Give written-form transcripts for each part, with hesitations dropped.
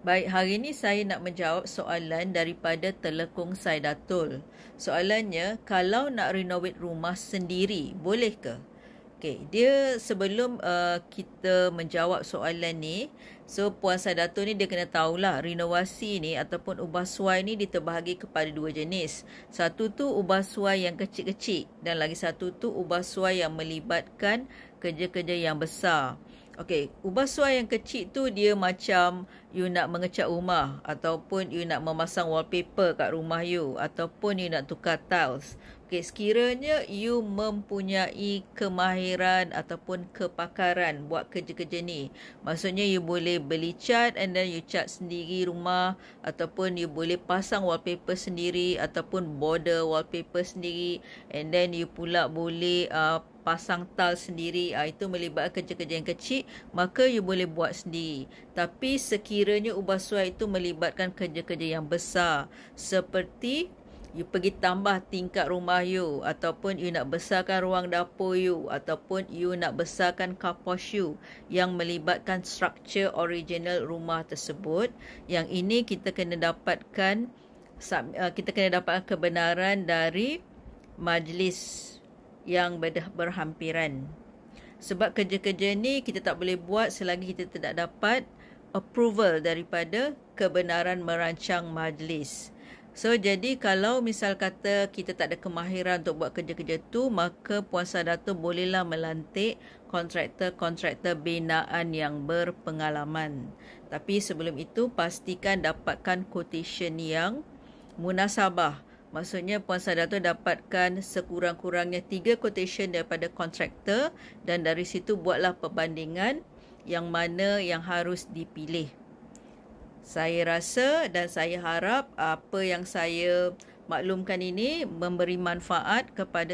Baik, hari ini saya nak menjawab soalan daripada Telekung Saidatul. Soalannya, kalau nak renovate rumah sendiri, boleh ke? Okey, dia sebelum kita menjawab soalan ni, so Puan Saidatul ni dia kena tahulah renovasi ni ataupun ubah suai ni diterbahagi kepada dua jenis. Satu tu ubah suai yang kecil-kecil dan lagi satu tu ubah suai yang melibatkan kerja-kerja yang besar. Okey, ubah suai yang kecil tu dia macam you nak mengecat rumah ataupun you nak memasang wallpaper kat rumah you ataupun you nak tukar tiles. Okey, sekiranya you mempunyai kemahiran ataupun kepakaran buat kerja-kerja ni. Maksudnya you boleh beli cat and then you cat sendiri rumah ataupun you boleh pasang wallpaper sendiri ataupun border wallpaper sendiri and then you pula boleh pasang tiles sendiri, itu melibatkan kerja-kerja yang kecil, maka you boleh buat sendiri. Tapi sekiranya ubah suai itu melibatkan kerja-kerja yang besar, seperti you pergi tambah tingkat rumah you, ataupun you nak besarkan ruang dapur you, ataupun you nak besarkan carport you, yang melibatkan struktur original rumah tersebut, yang ini kita kena dapatkan kebenaran dari majlis yang berhampiran. Sebab kerja-kerja ni kita tak boleh buat selagi kita tidak dapat approval daripada kebenaran merancang majlis. So, jadi kalau misal kata kita tak ada kemahiran untuk buat kerja-kerja tu, maka Puan Saidatul bolehlah melantik kontraktor-kontraktor binaan yang berpengalaman. Tapi sebelum itu, pastikan dapatkan quotation yang munasabah. Maksudnya Puan Saidatul dapatkan sekurang-kurangnya 3 quotation daripada kontraktor dan dari situ buatlah perbandingan yang mana yang harus dipilih. Saya rasa dan saya harap apa yang saya maklumkan ini memberi manfaat kepada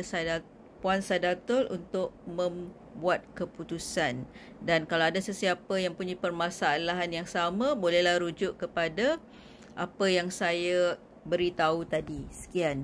Puan Saidatul untuk membuat keputusan. Dan kalau ada sesiapa yang punya permasalahan yang sama, bolehlah rujuk kepada apa yang saya beritahu tadi. Sekian.